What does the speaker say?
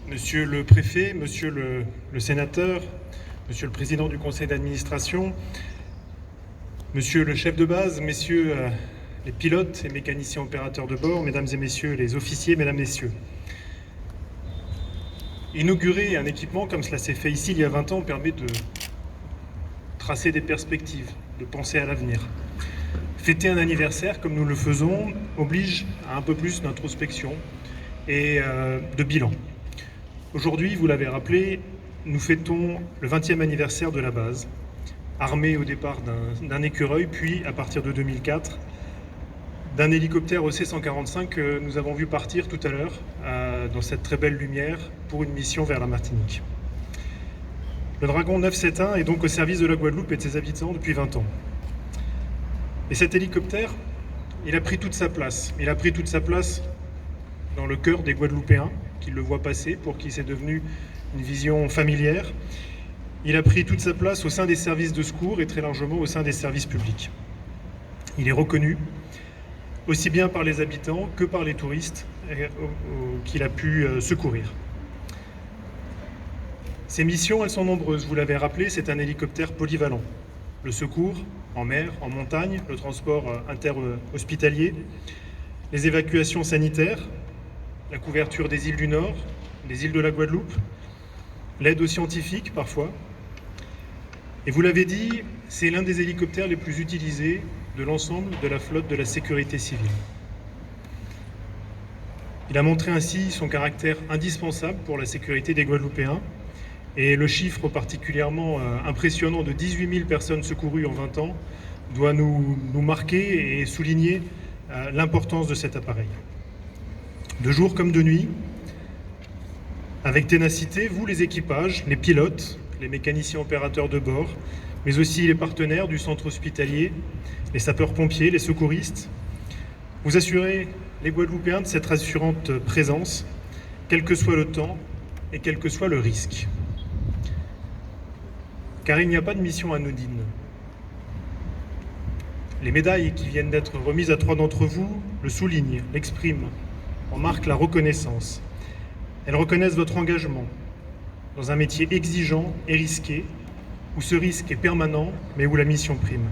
Monsieur le préfet, monsieur le sénateur, monsieur le président du conseil d'administration, monsieur le chef de base, messieurs les pilotes et mécaniciens opérateurs de bord, mesdames et messieurs les officiers, mesdames, messieurs. Inaugurer un équipement comme cela s'est fait ici il y a 20 ans permet de tracer des perspectives, de penser à l'avenir. Fêter un anniversaire comme nous le faisons oblige à un peu plus d'introspection et de bilan. Aujourd'hui, vous l'avez rappelé, nous fêtons le 20e anniversaire de la base, armée au départ d'un écureuil, puis à partir de 2004, d'un hélicoptère OC-145 que nous avons vu partir tout à l'heure dans cette très belle lumière pour une mission vers la Martinique. Le Dragon 971 est donc au service de la Guadeloupe et de ses habitants depuis 20 ans. Et cet hélicoptère, il a pris toute sa place. Il a pris toute sa place dans le cœur des Guadeloupéens, qui le voient passer, pour qui c'est devenu une vision familière. Il a pris toute sa place au sein des services de secours et très largement au sein des services publics. Il est reconnu, aussi bien par les habitants que par les touristes qu'il a pu secourir. Ses missions, elles sont nombreuses. Vous l'avez rappelé, c'est un hélicoptère polyvalent. Le secours en mer, en montagne, le transport interhospitalier, les évacuations sanitaires, la couverture des îles du Nord, des îles de la Guadeloupe, l'aide aux scientifiques parfois. Et vous l'avez dit, c'est l'un des hélicoptères les plus utilisés de l'ensemble de la flotte de la sécurité civile. Il a montré ainsi son caractère indispensable pour la sécurité des Guadeloupéens. Et le chiffre particulièrement impressionnant de 18 000 personnes secourues en 20 ans doit nous marquer et souligner l'importance de cet appareil. De jour comme de nuit, avec ténacité, vous les équipages, les pilotes, les mécaniciens opérateurs de bord, mais aussi les partenaires du centre hospitalier, les sapeurs-pompiers, les secouristes, vous assurez les Guadeloupéens de cette rassurante présence, quel que soit le temps et quel que soit le risque. Car il n'y a pas de mission anodine. Les médailles qui viennent d'être remises à 3 d'entre vous le soulignent, l'expriment, en marquent la reconnaissance. Elles reconnaissent votre engagement dans un métier exigeant et risqué, où ce risque est permanent, mais où la mission prime.